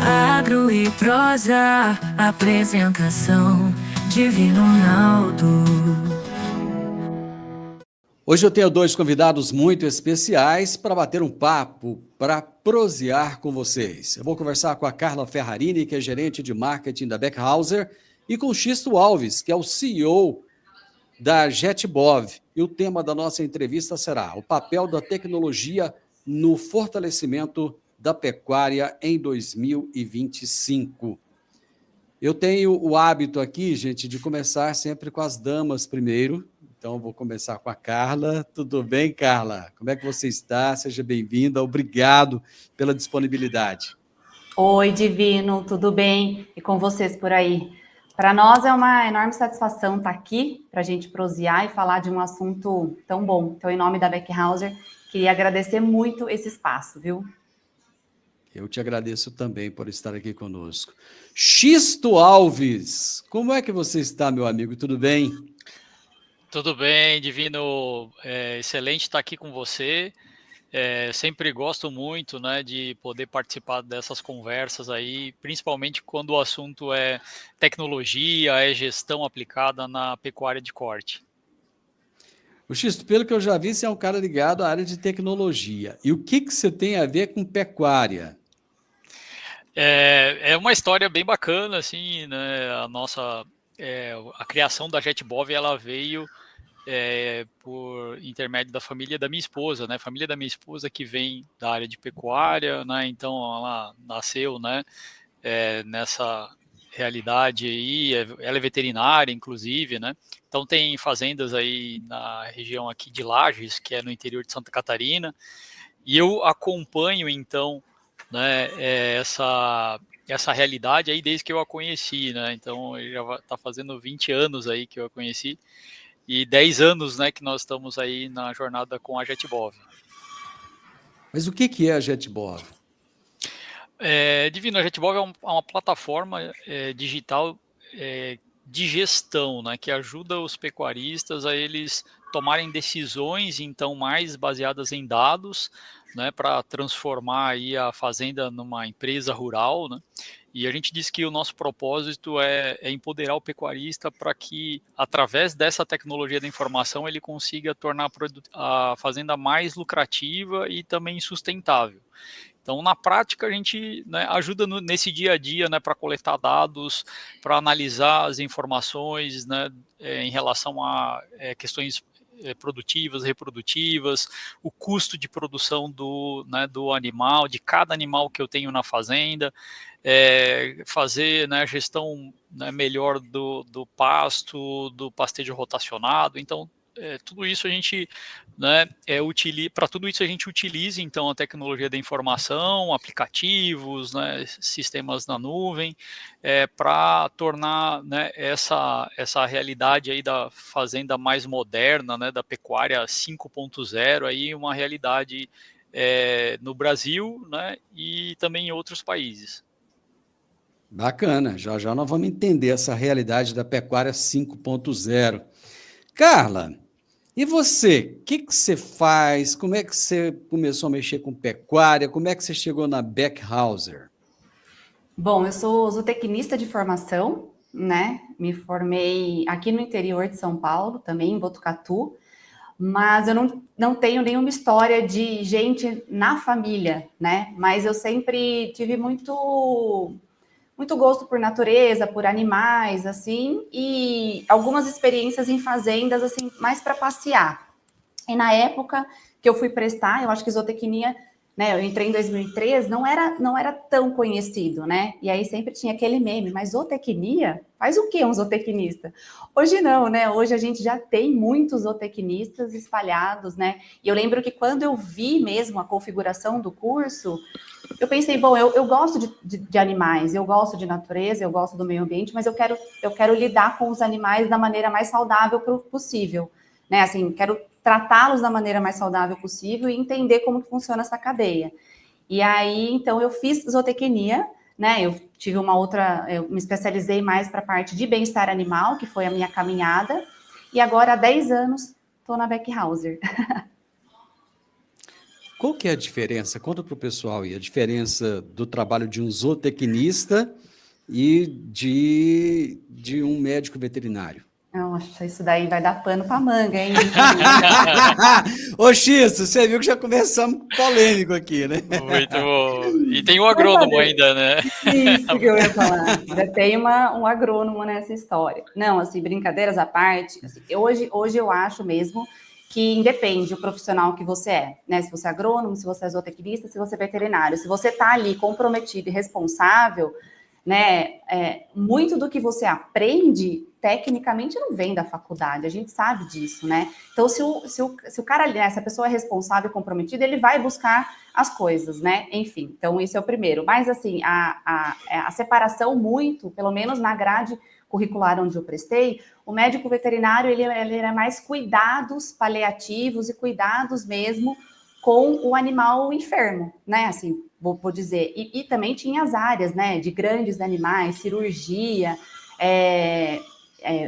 Agro e prosa, apresentação Divino Ronaldo. Hoje eu tenho dois convidados muito especiais para bater um papo, para prosear com vocês. Eu vou conversar com a Carla Ferrarini, que é gerente de marketing da Beckhauser, e com o Xisto Alves, que é o CEO da JetBov. E o tema da nossa entrevista será o papel da tecnologia no fortalecimento da pecuária em 2025. Eu tenho o hábito aqui, gente, de começar sempre com as damas primeiro. Então, vou começar com a Carla. Tudo bem, Carla? Como é que você está? Seja bem-vinda. Obrigado pela disponibilidade. Oi, Divino, tudo bem? E com vocês por aí? Para nós é uma enorme satisfação estar aqui para a gente prosear e falar de um assunto tão bom. Então, em nome da Beckhauser, queria agradecer muito esse espaço, viu? Eu te agradeço também por estar aqui conosco. Xisto Alves, como é que você está, meu amigo? Tudo bem? Tudo bem, Divino. Excelente estar aqui com você. Sempre gosto muito, né, de poder participar dessas conversas aí, principalmente quando o assunto é tecnologia, é gestão aplicada na pecuária de corte. O Xisto, pelo que eu já vi, você é um cara ligado à área de tecnologia. E o que você tem a ver com pecuária? É uma história bem bacana, assim, né? A criação da JetBov, ela veio por intermédio da família da minha esposa, né? Família da minha esposa que vem da área de pecuária, né? Então ela nasceu, né? Nessa realidade aí, ela é veterinária, inclusive, né? Então tem fazendas aí na região aqui de Lages, que é no interior de Santa Catarina, e eu acompanho então, né? Essa realidade aí desde que eu a conheci, né? Então já está fazendo 20 anos aí que eu a conheci e 10 anos, né, que nós estamos aí na jornada com a JetBov. Mas o que é a JetBov? Divino, a JetBov é uma plataforma digital de gestão, né, que ajuda os pecuaristas a eles tomarem decisões, então, mais baseadas em dados, né, para transformar aí a fazenda numa empresa rural, né. E a gente diz que o nosso propósito é empoderar o pecuarista para que, através dessa tecnologia da informação, ele consiga tornar a fazenda mais lucrativa e também sustentável. Então, na prática, a gente, né, ajuda nesse dia a dia, né, para coletar dados, para analisar as informações, né, em relação a questões produtivas, reprodutivas, o custo de produção do animal, de cada animal que eu tenho na fazenda, fazer, né, a gestão, né, melhor do pasto, do pastejo rotacionado. Então, tudo isso a gente, né, para tudo isso a gente utiliza então a tecnologia da informação, aplicativos, né, sistemas na nuvem, para tornar, né, essa realidade aí da fazenda mais moderna, né, da pecuária 5.0 aí uma realidade no Brasil, né, e também em outros países. Bacana, já já nós vamos entender essa realidade da pecuária 5.0. Carla, e você? O que você faz? Como é que você começou a mexer com pecuária? Como é que você chegou na Beckhauser? Bom, eu sou zootecnista de formação, né? Me formei aqui no interior de São Paulo, também em Botucatu, mas eu não tenho nenhuma história de gente na família, né? Mas eu sempre tive muito gosto por natureza, por animais, assim, e algumas experiências em fazendas, assim, mais para passear. E na época que eu fui prestar, eu acho que zootecnia, né, eu entrei em 2003, não era tão conhecido, né? E aí sempre tinha aquele meme, mas zootecnia? Faz o que um zootecnista? Hoje não, né? Hoje a gente já tem muitos zootecnistas espalhados, né? E eu lembro que quando eu vi mesmo a configuração do curso, eu pensei, bom, eu gosto de animais, eu gosto de natureza, eu gosto do meio ambiente, mas eu quero lidar com os animais da maneira mais saudável possível, né? Assim, quero tratá-los da maneira mais saudável possível e entender como que funciona essa cadeia. E aí, então, eu fiz zootecnia, né? Eu me especializei mais para a parte de bem-estar animal, que foi a minha caminhada, e agora há 10 anos estou na Beckhauser. qual que é a diferença? Conta para o pessoal aí, a diferença do trabalho de um zootecnista e de um médico veterinário. Nossa, isso daí vai dar pano para manga, hein? Ô, Xisto, você viu que já começamos polêmico aqui, né? Muito bom. E tem um agrônomo ainda, né? Isso que eu ia falar. Ainda tem um agrônomo nessa história. Não, assim, brincadeiras à parte, assim, hoje eu acho mesmo que independe o profissional que você é, né? Se você é agrônomo, se você é zootecnista, se você é veterinário. Se você está ali comprometido e responsável, né? Muito do que você aprende, tecnicamente, não vem da faculdade, a gente sabe disso, né? Então, se o cara, né, se a pessoa é responsável e comprometida, ele vai buscar as coisas, né? Enfim, então isso é o primeiro. Mas, assim, a separação muito, pelo menos na grade curricular onde eu prestei, o médico veterinário, ele era mais cuidados paliativos e cuidados mesmo com o animal enfermo, né? Assim, vou dizer. E também tinha as áreas, né? De grandes animais, cirurgia,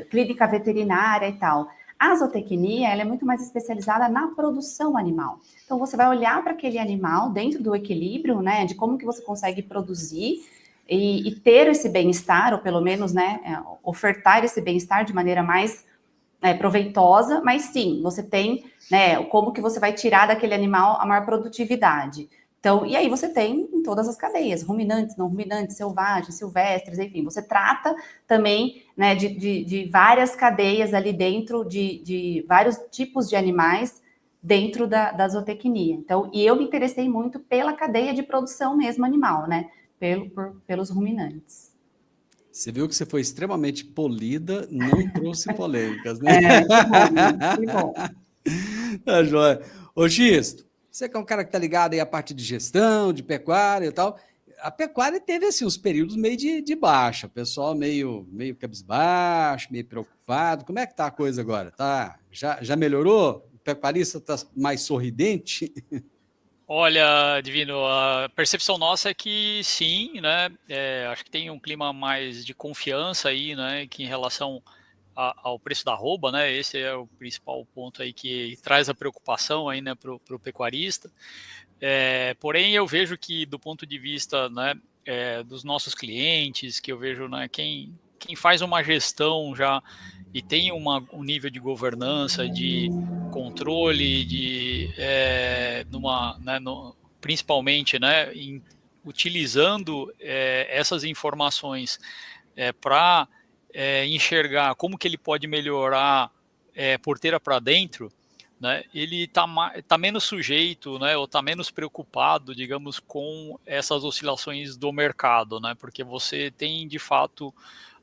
clínica veterinária e tal. A zootecnia, ela é muito mais especializada na produção animal. Então, você vai olhar para aquele animal dentro do equilíbrio, né? De como que você consegue produzir e ter esse bem-estar, ou pelo menos, né? Ofertar esse bem-estar de maneira mais proveitosa, mas sim, você tem, né, como que você vai tirar daquele animal a maior produtividade. Então, e aí você tem em todas as cadeias, ruminantes, não ruminantes, selvagens, silvestres, enfim, você trata também, né, de várias cadeias ali dentro, de vários tipos de animais dentro da zootecnia. Então, e eu me interessei muito pela cadeia de produção mesmo animal, né, pelos ruminantes. Você viu que você foi extremamente polida, não trouxe polêmicas, né? Que bom, né? Que bom. Tá joia. Ô, Xisto, você que é um cara que tá ligado aí à parte de gestão, de pecuária e tal. A pecuária teve, assim, uns períodos meio de baixa, o pessoal meio cabisbaixo, meio preocupado. Como é que tá a coisa agora? Já melhorou? O pecuarista tá mais sorridente? Olha, Divino, a percepção nossa é que sim, né? Acho que tem um clima mais de confiança aí, né? Que em relação ao preço da arroba, né? Esse é o principal ponto aí que traz a preocupação aí, né, para o pecuarista. Porém, eu vejo que do ponto de vista, né, dos nossos clientes, que eu vejo, né, quem faz uma gestão já e tem um nível de governança, de controle, principalmente, né, utilizando essas informações para enxergar como que ele pode melhorar porteira para dentro, né, ele está menos sujeito, né, ou está menos preocupado, digamos, com essas oscilações do mercado, né, porque você tem, de fato,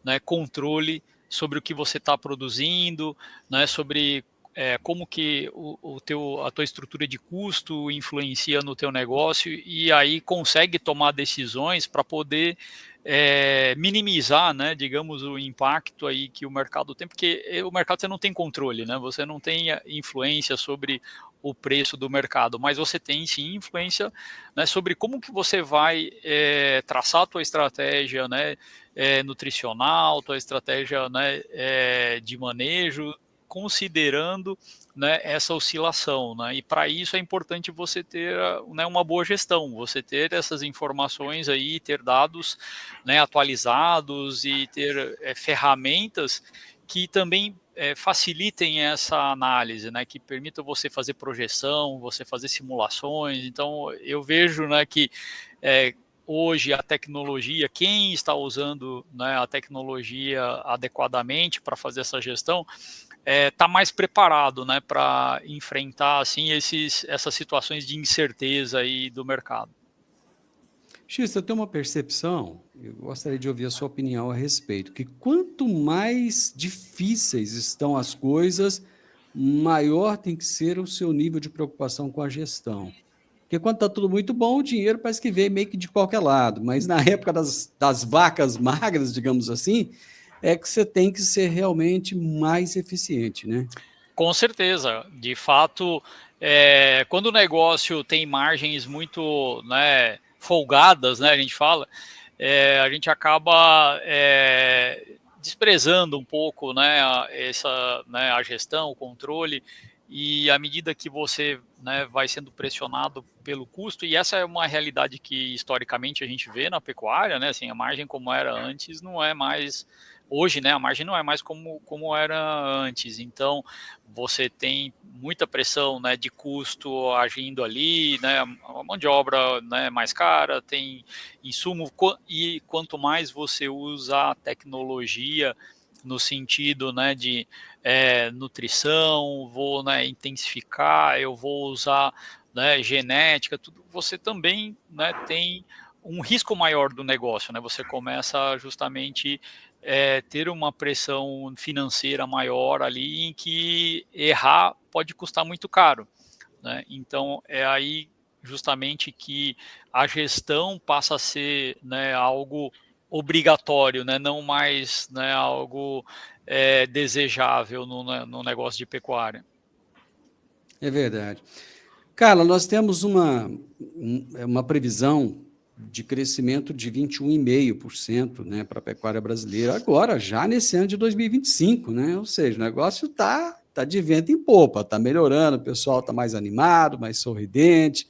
né, controle sobre o que você está produzindo, né, sobre como que a tua estrutura de custo influencia no teu negócio e aí consegue tomar decisões para poder minimizar, né, digamos, o impacto aí que o mercado tem, porque o mercado você não tem controle, né, você não tem influência sobre o preço do mercado, mas você tem sim influência, né, sobre como que você vai traçar a tua estratégia, né, nutricional, tua estratégia, né, de manejo, considerando, né, essa oscilação, né, e para isso é importante você ter, né, uma boa gestão, você ter essas informações aí, ter dados, né, atualizados e ter ferramentas que também facilitem essa análise, né, que permitam você fazer projeção, você fazer simulações. Então eu vejo, né, que hoje a tecnologia, quem está usando, né, a tecnologia adequadamente para fazer essa gestão, está mais preparado, né, para enfrentar assim essas situações de incerteza aí do mercado. X, eu tenho uma percepção, eu gostaria de ouvir a sua opinião a respeito, que quanto mais difíceis estão as coisas, maior tem que ser o seu nível de preocupação com a gestão. Porque quando está tudo muito bom, o dinheiro parece que vem meio que de qualquer lado, mas na época das vacas magras, digamos assim, é que você tem que ser realmente mais eficiente, né? Com certeza, de fato, quando o negócio tem margens muito, né, folgadas, né, a gente fala, a gente acaba desprezando um pouco, né, a gestão, o controle, e à medida que você, né, vai sendo pressionado pelo custo, e essa é uma realidade que historicamente a gente vê na pecuária, né, assim, a margem como era antes não é mais, hoje, né, a margem não é mais como era antes, então você tem muita pressão, né, de custo agindo ali, né, a mão de obra, né, mais cara, tem insumo, e quanto mais você usa a tecnologia no sentido, né, de nutrição, vou, né, intensificar, eu vou usar, né, genética, tudo, você também, né, tem um risco maior do negócio, né? Você começa justamente ter uma pressão financeira maior ali, em que errar pode custar muito caro, né? Então é aí justamente que a gestão passa a ser, né, algo obrigatório, né, não mais, né, algo desejável no negócio de pecuária. É verdade. Carla, nós temos uma previsão de crescimento de 21,5%, né, para a pecuária brasileira, agora, já nesse ano de 2025, né? Ou seja, o negócio tá de vento em popa, está melhorando, o pessoal está mais animado, mais sorridente.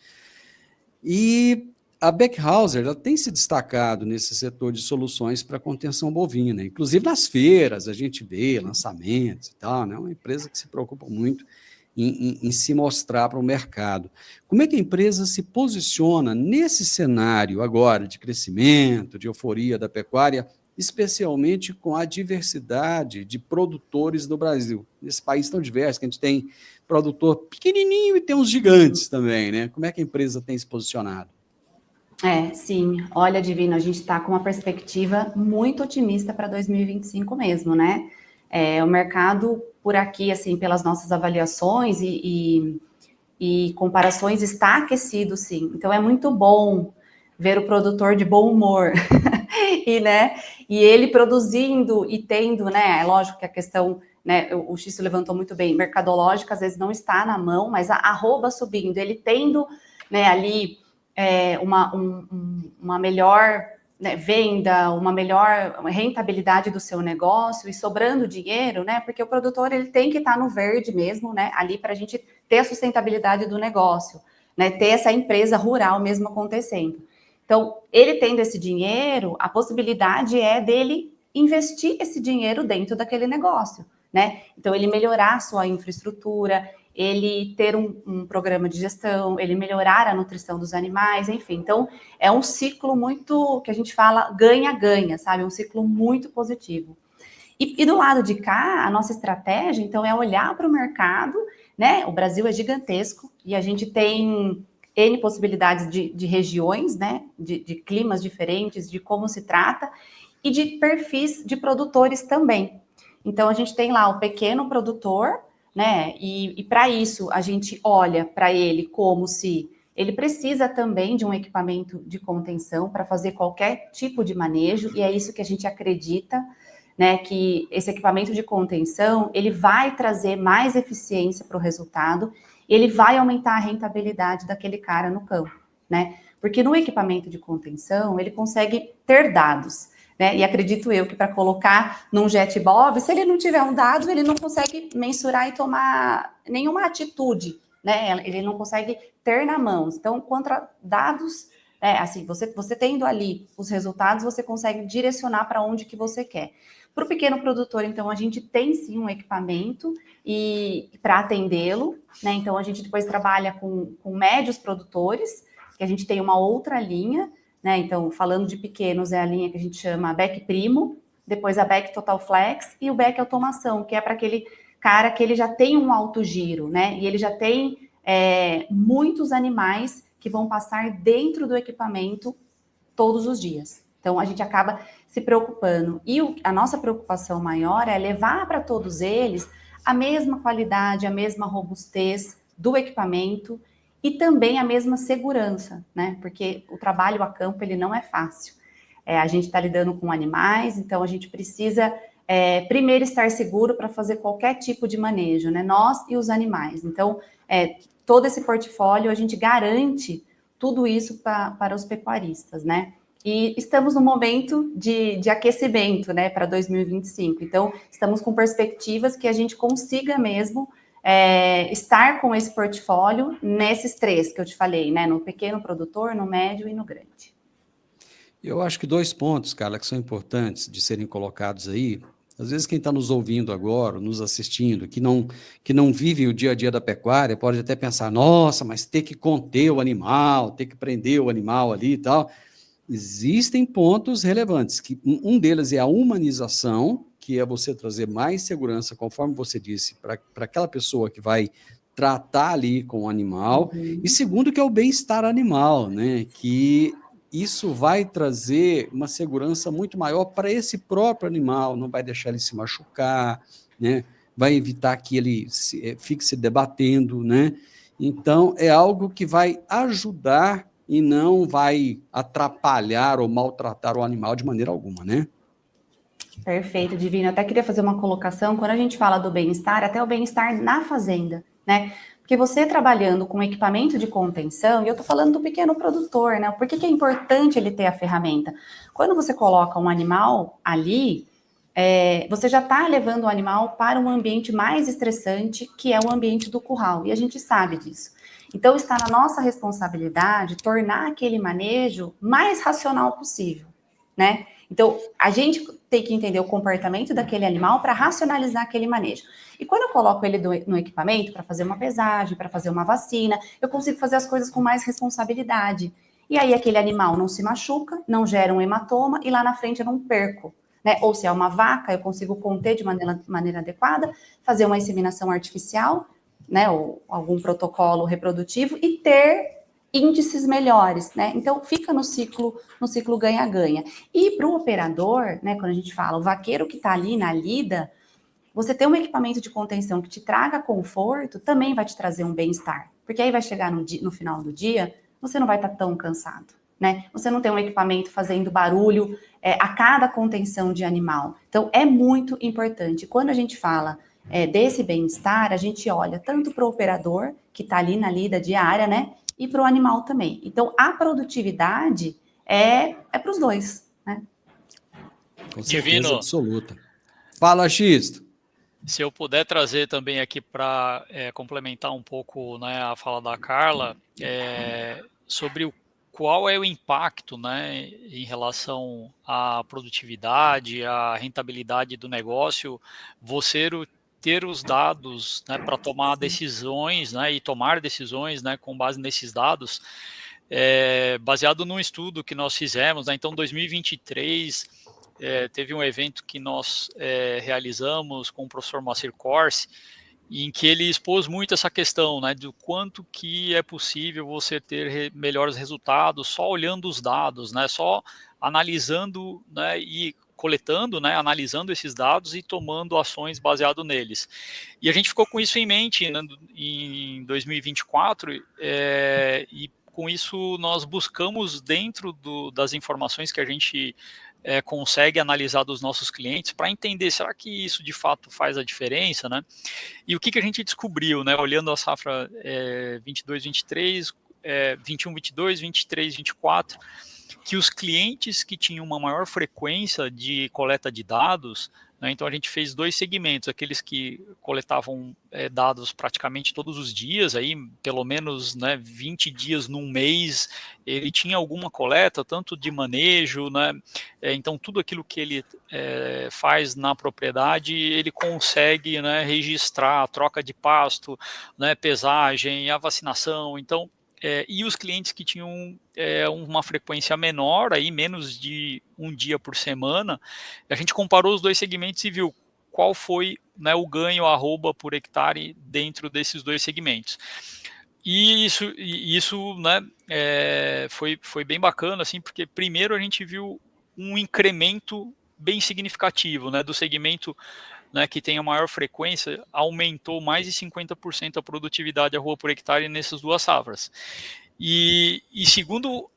E a Beckhauser, ela tem se destacado nesse setor de soluções para contenção bovina, inclusive nas feiras, a gente vê lançamentos e tal, né? Uma empresa que se preocupa muito em se mostrar para o mercado. Como é que a empresa se posiciona nesse cenário agora de crescimento, de euforia da pecuária, especialmente com a diversidade de produtores do Brasil? Nesse país tão diverso, que a gente tem produtor pequenininho e tem uns gigantes também, né? Como é que a empresa tem se posicionado? Sim. Olha, Divino, a gente está com uma perspectiva muito otimista para 2025 mesmo, né? O mercado por aqui, assim, pelas nossas avaliações e comparações, está aquecido, sim. Então, é muito bom ver o produtor de bom humor e ele produzindo e tendo, né? É lógico que a questão, né? O Xício levantou muito bem, mercadológica às vezes não está na mão, mas a arroba subindo, ele tendo, né, ali uma melhor, né, venda, uma melhor rentabilidade do seu negócio e sobrando dinheiro, né? Porque o produtor ele tem que estar no verde mesmo, né? Ali para a gente ter a sustentabilidade do negócio, né? Ter essa empresa rural mesmo acontecendo. Então, ele tendo esse dinheiro, a possibilidade é dele investir esse dinheiro dentro daquele negócio, né? Então, ele melhorar a sua infraestrutura, ele ter um programa de gestão, ele melhorar a nutrição dos animais, enfim. Então, é um ciclo muito, que a gente fala, ganha-ganha, sabe? Um ciclo muito positivo. E do lado de cá, a nossa estratégia, então, é olhar para o mercado, né? O Brasil é gigantesco e a gente tem N possibilidades de regiões, né? De climas diferentes, de como se trata, e de perfis de produtores também. Então, a gente tem lá o pequeno produtor, né? E para isso, a gente olha para ele como se ele precisa também de um equipamento de contenção para fazer qualquer tipo de manejo, e é isso que a gente acredita, né? Que esse equipamento de contenção, ele vai trazer mais eficiência para o resultado, ele vai aumentar a rentabilidade daquele cara no campo, né? Porque no equipamento de contenção, ele consegue ter dados, né? E acredito eu que para colocar num JetBov, se ele não tiver um dado, ele não consegue mensurar e tomar nenhuma atitude, né? Ele não consegue ter na mão. Então, contra dados, assim, você tendo ali os resultados, você consegue direcionar para onde que você quer. Para o pequeno produtor, então, a gente tem sim um equipamento e para atendê-lo, né? Então, a gente depois trabalha com médios produtores, que a gente tem uma outra linha, né? Então, falando de pequenos, é a linha que a gente chama Beck Primo, depois a Beck Total Flex e o Beck Automação, que é para aquele cara que ele já tem um alto giro, né? E ele já tem muitos animais que vão passar dentro do equipamento todos os dias. Então, a gente acaba se preocupando. E a nossa preocupação maior é levar para todos eles a mesma qualidade, a mesma robustez do equipamento e também a mesma segurança, né? Porque o trabalho a campo, ele não é fácil. A gente está lidando com animais, então a gente precisa primeiro estar seguro para fazer qualquer tipo de manejo, né? Nós e os animais. Então, todo esse portfólio, a gente garante tudo isso para os pecuaristas, né? E estamos no momento de aquecimento, né, para 2025. Então, estamos com perspectivas que a gente consiga mesmo estar com esse portfólio nesses 3 que eu te falei, né? No pequeno produtor, no médio e no grande. Eu acho que 2 pontos, Carla, que são importantes de serem colocados aí. Às vezes quem está nos ouvindo agora, nos assistindo, que não vive o dia a dia da pecuária, pode até pensar, nossa, mas ter que conter o animal, ter que prender o animal ali e tal. Existem pontos relevantes, que um deles é a humanização, que é você trazer mais segurança, conforme você disse, para aquela pessoa que vai tratar ali com o animal, e segundo que é o bem-estar animal, né, que isso vai trazer uma segurança muito maior para esse próprio animal, não vai deixar ele se machucar, né, vai evitar que ele fique se debatendo, né, então é algo que vai ajudar e não vai atrapalhar ou maltratar o animal de maneira alguma, né? Perfeito, Divino. Eu até queria fazer uma colocação, quando a gente fala do bem-estar, até o bem-estar na fazenda, né? Porque você trabalhando com equipamento de contenção, e eu tô falando do pequeno produtor, né? Por que é importante ele ter a ferramenta? Quando você coloca um animal ali, você já está levando o animal para um ambiente mais estressante, que é o ambiente do curral, e a gente sabe disso. Então, está na nossa responsabilidade tornar aquele manejo mais racional possível, né? Então, a gente tem que entender o comportamento daquele animal para racionalizar aquele manejo. E quando eu coloco ele no equipamento para fazer uma pesagem, para fazer uma vacina, eu consigo fazer as coisas com mais responsabilidade. E aí aquele animal não se machuca, não gera um hematoma e lá na frente eu não perco. Né? Ou se é uma vaca, eu consigo conter de maneira adequada, fazer uma inseminação artificial, né? Ou algum protocolo reprodutivo e ter índices melhores, né? Então fica no ciclo ganha-ganha. E para o operador, né? Quando a gente fala o vaqueiro que está ali na lida, você ter um equipamento de contenção que te traga conforto também vai te trazer um bem-estar, porque aí vai chegar no final do dia, você não vai estar tão cansado, né? Você não tem um equipamento fazendo barulho a cada contenção de animal. Então é muito importante. Quando a gente fala desse bem-estar, a gente olha tanto para o operador que está ali na lida diária, né? E para o animal também. Então, a produtividade é para os dois, né? Com certeza Divino, absoluta. Fala, Xisto. se eu puder trazer também aqui para complementar um pouco, né, a fala da Carla, sobre qual é o impacto, né, em relação à produtividade, à rentabilidade do negócio, você ter os dados, né, para tomar decisões, né, e tomar decisões, né, com base nesses dados, baseado num estudo que nós fizemos, né, então 2023 teve um evento que nós realizamos com o professor Moacir Corsi, em que ele expôs muito essa questão, né, do quanto que é possível você ter melhores resultados só olhando os dados, né, só analisando, né, e coletando, né, analisando esses dados e tomando ações baseado neles. E a gente ficou com isso em mente, né, em 2024, e com isso nós buscamos dentro das informações que a gente consegue analisar dos nossos clientes para entender, será que isso de fato faz a diferença, né? E o que a gente descobriu, né? Olhando a safra 22, 23, 21, 22, 23, 24, que os clientes que tinham uma maior frequência de coleta de dados, né, então a gente fez 2 segmentos, aqueles que coletavam dados praticamente todos os dias, aí pelo menos, né, 20 dias num mês, ele tinha alguma coleta, tanto de manejo, né, então tudo aquilo que ele faz na propriedade, ele consegue, né, registrar a troca de pasto, né, pesagem, a vacinação, então e os clientes que tinham uma frequência menor, aí menos de um dia por semana, a gente comparou os 2 segmentos e viu qual foi, né, o ganho por hectare dentro desses 2 segmentos. E isso né, foi bem bacana, assim, porque primeiro a gente viu um incremento bem significativo, né, do segmento, né, que tem a maior frequência, aumentou mais de 50% a produtividade por hectare nessas 2 safras. E segundo,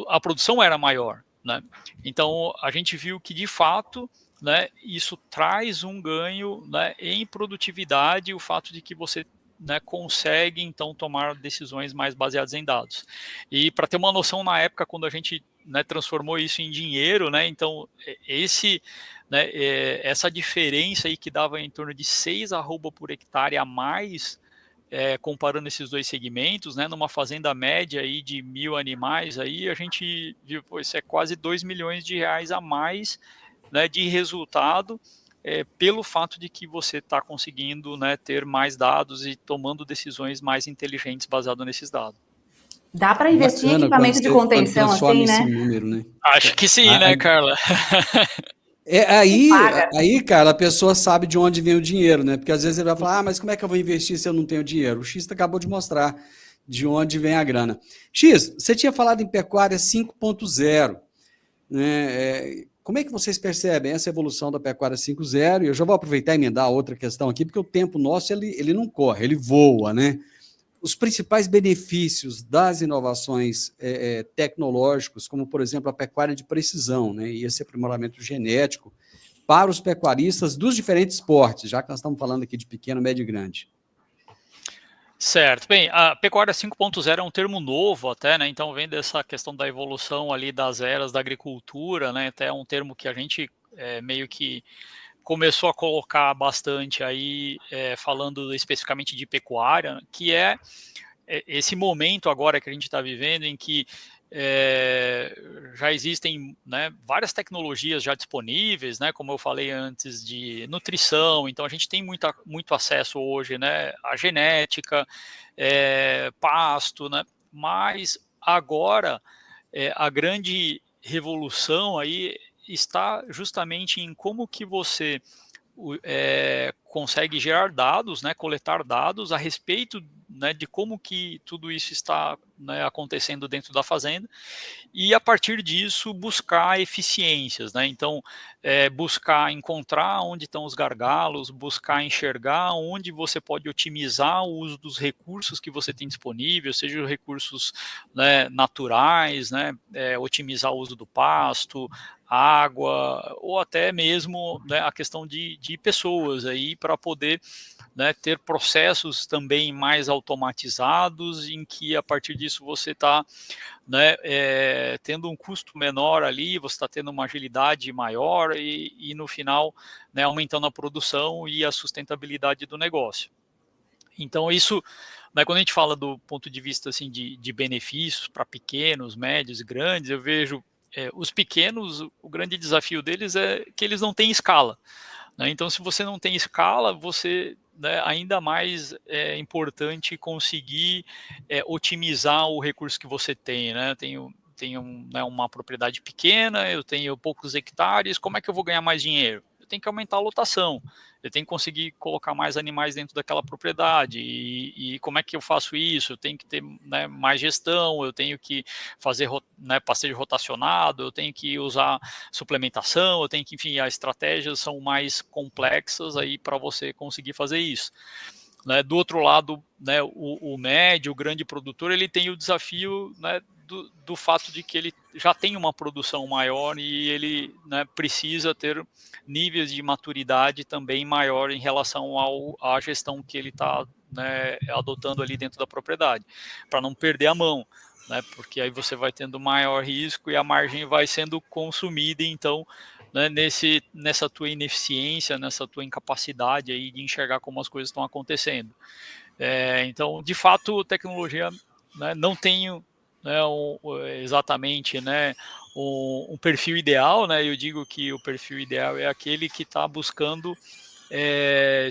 a produção era maior, né? Então, a gente viu que, de fato, né, isso traz um ganho, né, em produtividade, o fato de que você, né, consegue, então, tomar decisões mais baseadas em dados. E, para ter uma noção, na época, quando a gente, né, transformou isso em dinheiro, né, então, né, essa diferença aí que dava em torno de 6 arroba por hectare a mais, comparando esses dois segmentos, né, numa fazenda média aí de 1.000 animais, aí a gente viu, pô, isso é quase R$ 2 milhões a mais, né, de resultado, pelo fato de que você está conseguindo, né, ter mais dados e tomando decisões mais inteligentes baseado nesses dados. Dá para investir em Bacana quando equipamento de você quando contenção transforma assim, isso em né? número, né? Acho que sim, né, Carla? Não paga. Cara, a pessoa sabe de onde vem o dinheiro, né? Porque às vezes ele vai falar, mas como é que eu vou investir se eu não tenho dinheiro? O X acabou de mostrar de onde vem a grana. X, você tinha falado em pecuária 5.0, né? Como é que vocês percebem essa evolução da pecuária 5.0? E eu já vou aproveitar e emendar outra questão aqui, porque o tempo nosso ele não corre, ele voa, né? Os principais benefícios das inovações tecnológicas, como, por exemplo, a pecuária de precisão, né, e esse aprimoramento genético para os pecuaristas dos diferentes portes, já que nós estamos falando aqui de pequeno, médio e grande. Certo. Bem, a pecuária 5.0 é um termo novo até, né? Então vem dessa questão da evolução ali das eras da agricultura, né? Até um termo que a gente meio que começou a colocar bastante aí, falando especificamente de pecuária, que é esse momento agora que a gente está vivendo em que já existem, né, várias tecnologias já disponíveis, né, como eu falei antes, de nutrição. Então a gente tem muito acesso hoje, né, à genética, pasto, né, mas agora a grande revolução aí está justamente em como que você consegue gerar dados, né, coletar dados a respeito, né, de como que tudo isso está, né, acontecendo dentro da fazenda, e a partir disso buscar eficiências, né? Então, buscar encontrar onde estão os gargalos, buscar enxergar onde você pode otimizar o uso dos recursos que você tem disponível, seja os recursos, né, naturais, né, otimizar o uso do pasto, água, ou até mesmo, né, a questão de pessoas aí para poder, né, ter processos também mais automatizados, em que a partir disso você está, né, tendo um custo menor ali, você está tendo uma agilidade maior e no final, né, aumentando a produção e a sustentabilidade do negócio. Então isso, né, quando a gente fala do ponto de vista assim, de benefícios para pequenos, médios e grandes, eu vejo os pequenos, o grande desafio deles é que eles não têm escala, né? Então, se você não tem escala, você, né, ainda mais é importante conseguir otimizar o recurso que você tem, né? Tenho né, uma propriedade pequena, eu tenho poucos hectares, como é que eu vou ganhar mais dinheiro? Eu tenho que aumentar a lotação, eu tenho que conseguir colocar mais animais dentro daquela propriedade, e como é que eu faço isso? Eu tenho que ter, né, mais gestão, eu tenho que fazer, né, passeio rotacionado, eu tenho que usar suplementação, eu tenho que, enfim, as estratégias são mais complexas aí para você conseguir fazer isso. Né? Do outro lado, né, o médio, o grande produtor, ele tem o desafio, né, do fato de que ele já tem uma produção maior e ele, né, precisa ter níveis de maturidade também maior em relação à gestão que ele está, né, adotando ali dentro da propriedade, para não perder a mão, né, porque aí você vai tendo maior risco e a margem vai sendo consumida, então, né, nessa tua ineficiência, nessa tua incapacidade aí de enxergar como as coisas estão acontecendo. Então, de fato, tecnologia, né, não tenho, né, exatamente, né, um perfil ideal, né? Eu digo que o perfil ideal é aquele que está buscando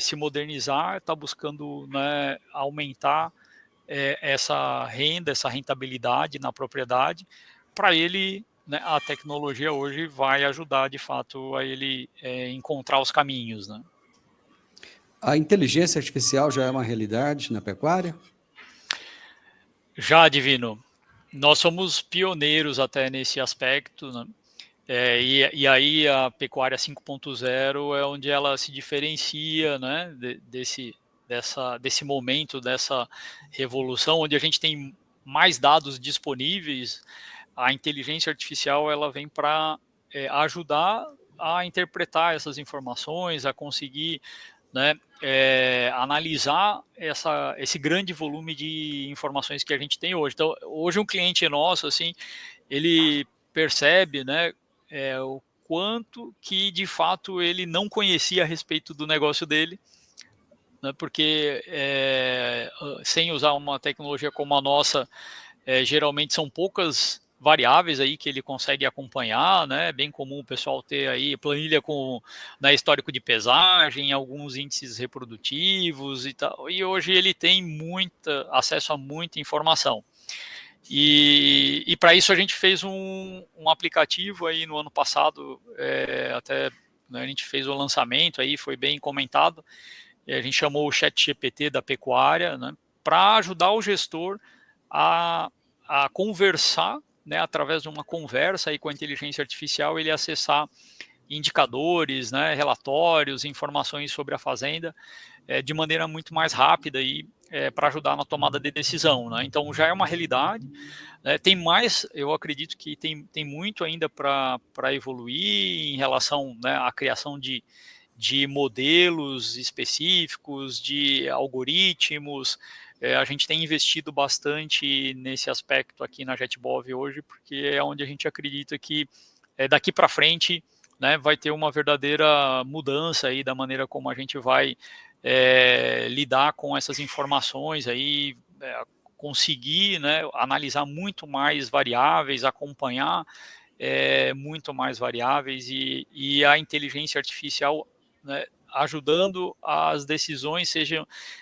se modernizar, está buscando, né, aumentar essa renda, essa rentabilidade na propriedade. Para ele, né, a tecnologia hoje vai ajudar de fato a ele encontrar os caminhos, né? A inteligência artificial já é uma realidade na pecuária? Já, Divino, nós somos pioneiros até nesse aspecto, né? E aí a pecuária 5.0 é onde ela se diferencia, né, desse momento, dessa revolução, onde a gente tem mais dados disponíveis. A inteligência artificial ela vem para ajudar a interpretar essas informações, a conseguir, né, analisar esse grande volume de informações que a gente tem hoje. Então, hoje um cliente nosso, assim, ele percebe, né, o quanto que de fato ele não conhecia a respeito do negócio dele, né, porque sem usar uma tecnologia como a nossa, geralmente são poucas variáveis aí que ele consegue acompanhar, né? É bem comum o pessoal ter aí planilha com, né, histórico de pesagem, alguns índices reprodutivos e tal. E hoje ele tem acesso a muita informação. E para isso a gente fez um aplicativo aí no ano passado, até, né, a gente fez o lançamento aí, foi bem comentado. A gente chamou o ChatGPT da pecuária, né, para ajudar o gestor a, a conversar, né, através de uma conversa aí com a inteligência artificial, ele acessar indicadores, né, relatórios, informações sobre a fazenda, de maneira muito mais rápida e para ajudar na tomada de decisão, né? Então já é uma realidade. Tem mais, eu acredito que tem muito ainda para evoluir em relação, né, à criação de modelos específicos, de algoritmos. A gente tem investido bastante nesse aspecto aqui na JetBov hoje, porque é onde a gente acredita que daqui para frente, né, vai ter uma verdadeira mudança aí da maneira como a gente vai lidar com essas informações aí, conseguir, né, analisar muito mais variáveis, acompanhar muito mais variáveis e a inteligência artificial, né, ajudando as decisões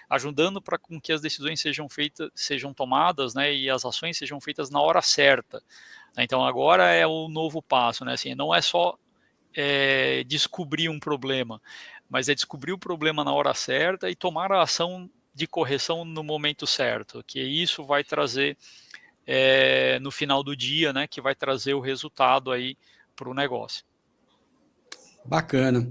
ajudando para com que as decisões sejam tomadas, né, e as ações sejam feitas na hora certa. Então agora é o novo passo, né? Assim, não é só descobrir um problema, mas é descobrir o problema na hora certa e tomar a ação de correção no momento certo, que isso vai trazer no final do dia, né, que vai trazer o resultado aí para o negócio. Bacana.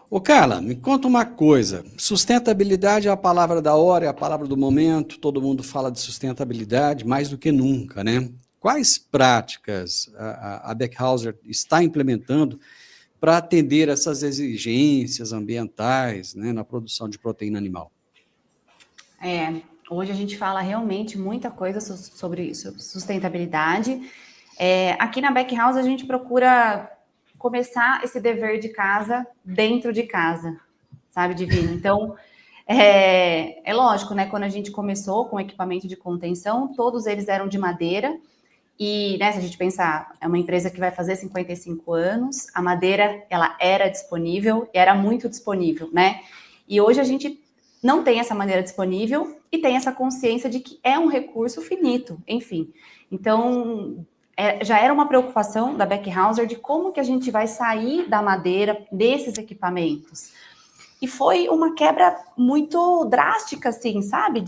Ô Carla, me conta uma coisa. Sustentabilidade é a palavra da hora, é a palavra do momento. Todo mundo fala de sustentabilidade mais do que nunca, né? Quais práticas a Beckhauser está implementando para atender essas exigências ambientais, né, na produção de proteína animal? Hoje a gente fala realmente muita coisa sobre sustentabilidade. Aqui na Beckhouse a gente procura começar esse dever de casa dentro de casa, sabe, Divino? Então, é lógico, né? Quando a gente começou com equipamento de contenção, todos eles eram de madeira. E, né, se a gente pensar, é uma empresa que vai fazer 55 anos, a madeira, ela era disponível, e era muito disponível, né? E hoje a gente não tem essa madeira disponível e tem essa consciência de que é um recurso finito, enfim. Então, já era uma preocupação da Beckhauser de como que a gente vai sair da madeira desses equipamentos. E foi uma quebra muito drástica, assim, sabe?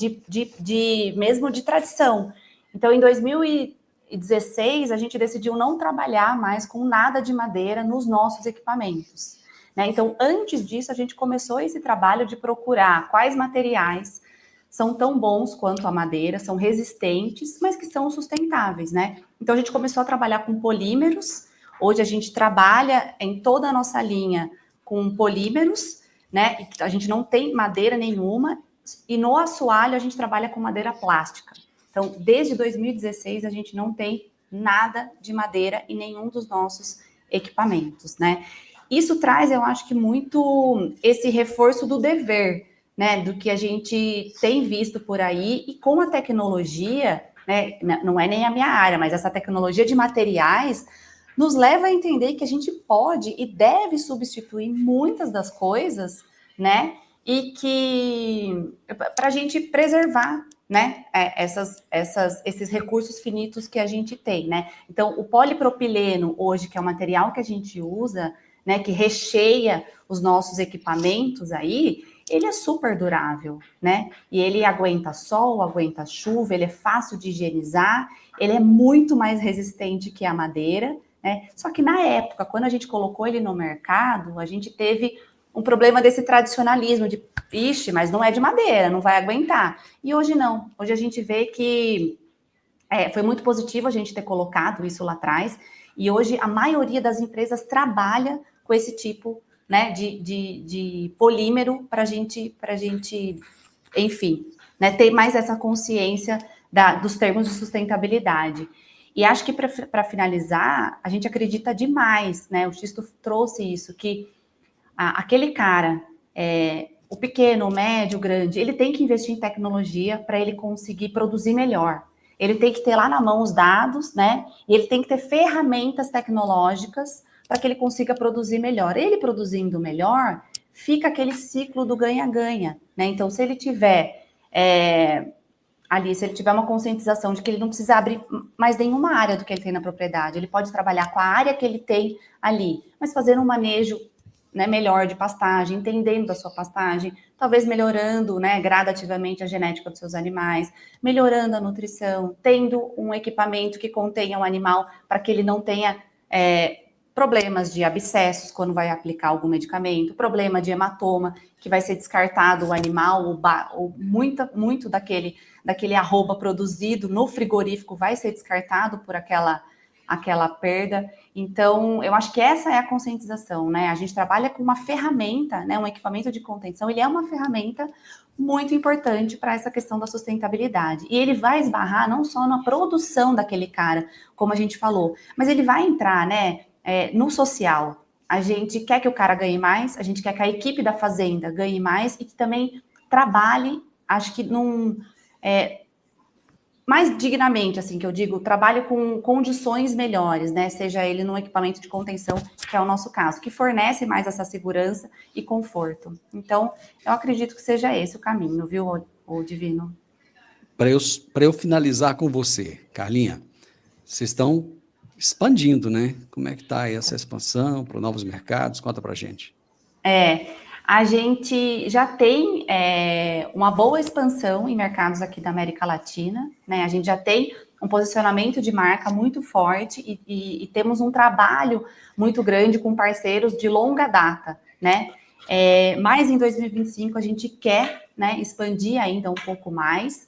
Mesmo de tradição. Então, em 2016, a gente decidiu não trabalhar mais com nada de madeira nos nossos equipamentos, né? Então, antes disso, a gente começou esse trabalho de procurar quais materiais são tão bons quanto a madeira, são resistentes, mas que são sustentáveis, né? Então, a gente começou a trabalhar com polímeros. Hoje, a gente trabalha em toda a nossa linha com polímeros, né? A gente não tem madeira nenhuma, e no assoalho a gente trabalha com madeira plástica. Então, desde 2016, a gente não tem nada de madeira em nenhum dos nossos equipamentos, né? Isso traz, eu acho que muito esse reforço do dever, né? Do que a gente tem visto por aí, e com a tecnologia, né? Não é nem a minha área, mas essa tecnologia de materiais nos leva a entender que a gente pode e deve substituir muitas das coisas, né? E que para a gente preservar, né, esses recursos finitos que a gente tem, né? Então, o polipropileno hoje, que é o material que a gente usa, né, que recheia os nossos equipamentos aí, ele é super durável, né? E ele aguenta sol, aguenta chuva, ele é fácil de higienizar, ele é muito mais resistente que a madeira, né? Só que na época, quando a gente colocou ele no mercado, a gente teve um problema desse tradicionalismo de, ixi, mas não é de madeira, não vai aguentar. E hoje não. Hoje a gente vê que foi muito positivo a gente ter colocado isso lá atrás. E hoje a maioria das empresas trabalha com esse tipo, né, de polímero para a gente, enfim, né, ter mais essa consciência dos termos de sustentabilidade. E acho que para finalizar, a gente acredita demais, né? O Xisto trouxe isso, que aquele cara, o pequeno, o médio, o grande, ele tem que investir em tecnologia para ele conseguir produzir melhor. Ele tem que ter lá na mão os dados, né? E ele tem que ter ferramentas tecnológicas para que ele consiga produzir melhor. Ele produzindo melhor, fica aquele ciclo do ganha-ganha, né? Então, se ele tiver ali, se ele tiver uma conscientização de que ele não precisa abrir mais nenhuma área do que ele tem na propriedade, ele pode trabalhar com a área que ele tem ali, mas fazendo um manejo, né, melhor de pastagem, entendendo a sua pastagem, talvez melhorando, né, gradativamente a genética dos seus animais, melhorando a nutrição, tendo um equipamento que contenha o animal para que ele não tenha problemas de abscessos quando vai aplicar algum medicamento, problema de hematoma, que vai ser descartado o animal, ou muito daquele arroba produzido no frigorífico vai ser descartado por aquela perda. Então, eu acho que essa é a conscientização, né? A gente trabalha com uma ferramenta, né? Um equipamento de contenção, ele é uma ferramenta muito importante para essa questão da sustentabilidade. E ele vai esbarrar não só na produção daquele cara, como a gente falou, mas ele vai entrar, né? No social. A gente quer que o cara ganhe mais, a gente quer que a equipe da fazenda ganhe mais e que também trabalhe, acho que mais dignamente, assim, que eu digo, trabalhe com condições melhores, né? Seja ele num equipamento de contenção, que é o nosso caso, que fornece mais essa segurança e conforto. Então, eu acredito que seja esse o caminho, viu, o Divino? Para eu finalizar com você, Carlinha, vocês estão expandindo, né? Como é que está essa expansão para novos mercados? Conta para a gente. A gente já tem uma boa expansão em mercados aqui da América Latina, né? A gente já tem um posicionamento de marca muito forte e temos um trabalho muito grande com parceiros de longa data, né? Mas em 2025 a gente quer, né, expandir ainda um pouco mais.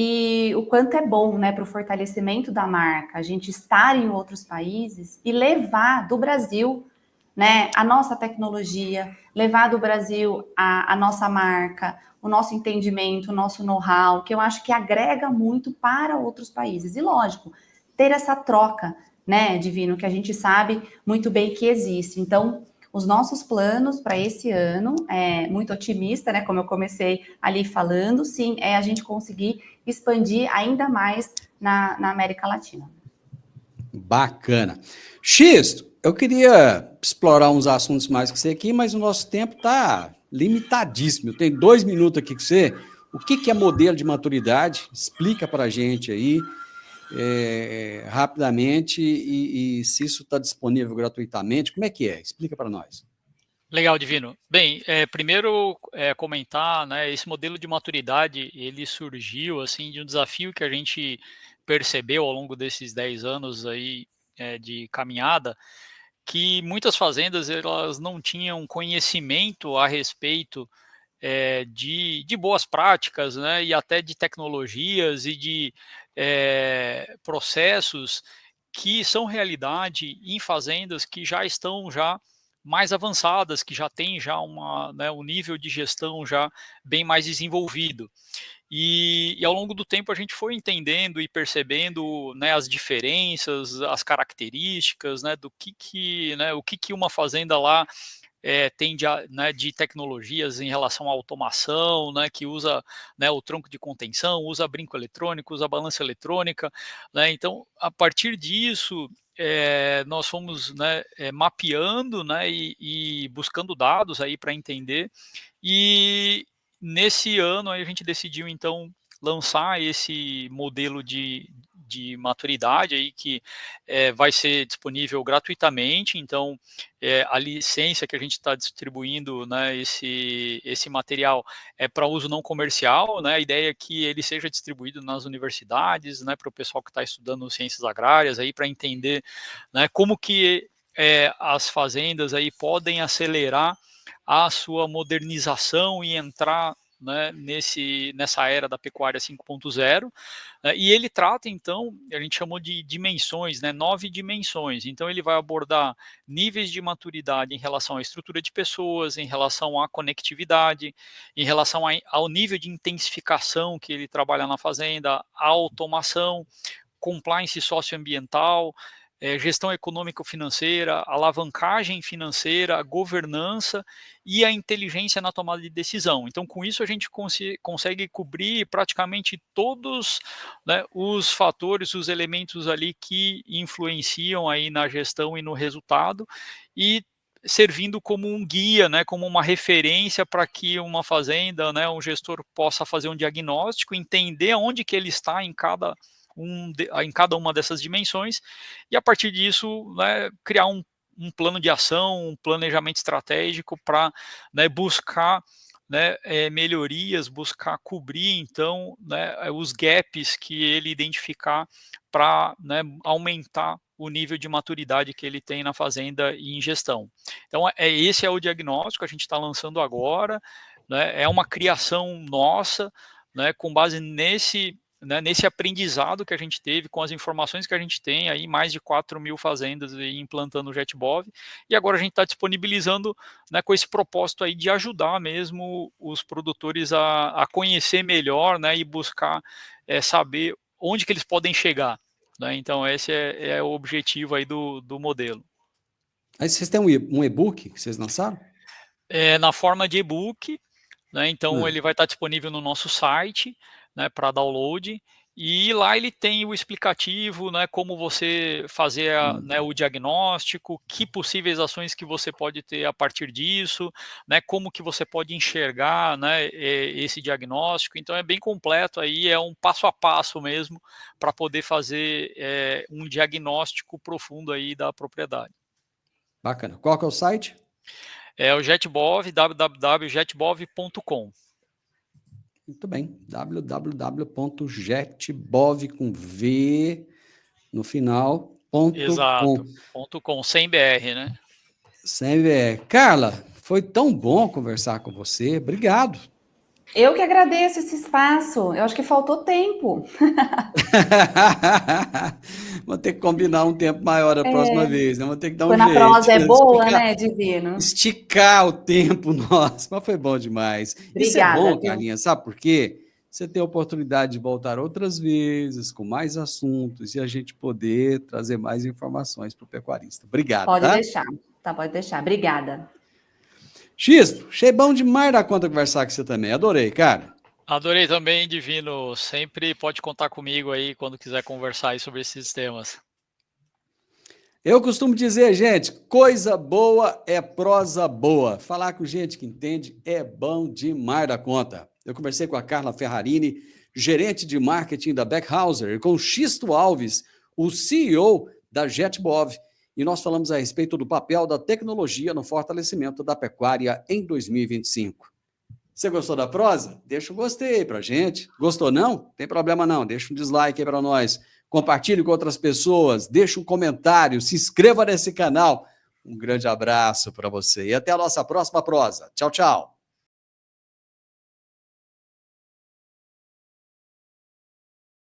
E o quanto é bom, né, para o fortalecimento da marca, a gente estar em outros países e levar do Brasil, né, a nossa tecnologia, levar do Brasil a nossa marca, o nosso entendimento, o nosso know-how, que eu acho que agrega muito para outros países. E lógico, ter essa troca, né, Divino, que a gente sabe muito bem que existe. Então, os nossos planos para esse ano, muito otimista, né, como eu comecei ali falando, sim, é a gente conseguir expandir ainda mais na América Latina. Bacana. Xisto, eu queria explorar uns assuntos mais com você aqui, mas o nosso tempo está limitadíssimo. Eu tenho 2 minutos aqui com você. O que é modelo de maturidade? Explica para a gente aí rapidamente e se isso está disponível gratuitamente. Como é que é? Explica para nós. Legal, Divino. Bem, primeiro comentar, né, esse modelo de maturidade, ele surgiu assim de um desafio que a gente percebeu ao longo desses 10 anos aí de caminhada, que muitas fazendas elas não tinham conhecimento a respeito de boas práticas, né, e até de tecnologias e de processos que são realidade em fazendas que já estão já mais avançadas, que já têm já um nível de gestão já bem mais desenvolvido. E ao longo do tempo a gente foi entendendo e percebendo, né, as diferenças, as características, né, o que uma fazenda lá tem de tecnologias em relação à automação, né, que usa, né, o tronco de contenção, usa brinco eletrônico, usa balança eletrônica, né, então a partir disso nós fomos, né, mapeando, né, e buscando dados aí para entender, e nesse ano aí a gente decidiu então lançar esse modelo de maturidade aí que vai ser disponível gratuitamente. Então a licença que a gente está distribuindo, né, esse material é para uso não comercial, né, a ideia é que ele seja distribuído nas universidades, né, para o pessoal que está estudando ciências agrárias aí para entender, né, como que as fazendas aí podem acelerar a sua modernização e entrar, né, nessa era da pecuária 5.0, e ele trata, então, a gente chamou de dimensões, né, 9 dimensões. Então, ele vai abordar níveis de maturidade em relação à estrutura de pessoas, em relação à conectividade, em relação ao nível de intensificação que ele trabalha na fazenda, a automação, compliance socioambiental, gestão econômico-financeira, alavancagem financeira, a governança e a inteligência na tomada de decisão. Então, com isso, a gente consegue cobrir praticamente todos, né, os fatores, os elementos ali que influenciam aí na gestão e no resultado, e servindo como um guia, né, como uma referência para que uma fazenda, né, um gestor possa fazer um diagnóstico, entender onde que ele está em cada uma dessas dimensões, e a partir disso, né, criar um plano de ação, um planejamento estratégico para, né, buscar, né, melhorias, buscar cobrir, então, né, os gaps que ele identificar para, né, aumentar o nível de maturidade que ele tem na fazenda e em gestão. Então, esse é o diagnóstico que a gente está lançando agora, né, é uma criação nossa, né, com base nesse aprendizado que a gente teve, com as informações que a gente tem, aí mais de 4.000 fazendas aí implantando o JetBov, e agora a gente está disponibilizando, né, com esse propósito aí de ajudar mesmo os produtores a conhecer melhor, né, e buscar saber onde que eles podem chegar, né? Então esse é o objetivo aí do modelo. Aí vocês têm um e-book que vocês lançaram? Na forma de e-book, né? Então ele vai estar disponível no nosso site, né, para download, e lá ele tem o explicativo, né, como você fazer né, o diagnóstico, que possíveis ações que você pode ter a partir disso, né, como que você pode enxergar, né, esse diagnóstico. Então é bem completo aí, é um passo a passo mesmo para poder fazer um diagnóstico profundo aí da propriedade. Bacana. Qual que é o site? É o JetBov, www.jetbov.com. Muito bem, www.jetbov com V no final, Exato, .com. .com, sem BR, né? Sem BR. Carla, foi tão bom conversar com você, obrigado. Eu que agradeço esse espaço, eu acho que faltou tempo. Vou ter que combinar um tempo maior a próxima vez, né? Vou ter que dar um Quando a jeito. prosa é boa, né, Divino? Esticar o tempo nosso, mas foi bom demais. Obrigada, isso é bom, viu? Carlinha, sabe por quê? Você tem a oportunidade de voltar outras vezes, com mais assuntos, e a gente poder trazer mais informações para o pecuarista. Obrigado, Pode tá? deixar, tá, pode deixar. Obrigada. Xisto, achei bom demais da conta conversar com você também. Adorei, cara. Adorei também, Divino. Sempre pode contar comigo aí quando quiser conversar aí sobre esses temas. Eu costumo dizer, gente, coisa boa é prosa boa. Falar com gente que entende é bom demais da conta. Eu conversei com a Carla Ferrarini, gerente de marketing da Beckhauser, e com o Xisto Alves, o CEO da JetBov, e nós falamos a respeito do papel da tecnologia no fortalecimento da pecuária em 2025. Você gostou da prosa? Deixa um gostei aí pra gente. Gostou não? Tem problema não, deixa um dislike aí para nós. Compartilhe com outras pessoas, deixe um comentário, se inscreva nesse canal. Um grande abraço para você e até a nossa próxima prosa. Tchau, tchau.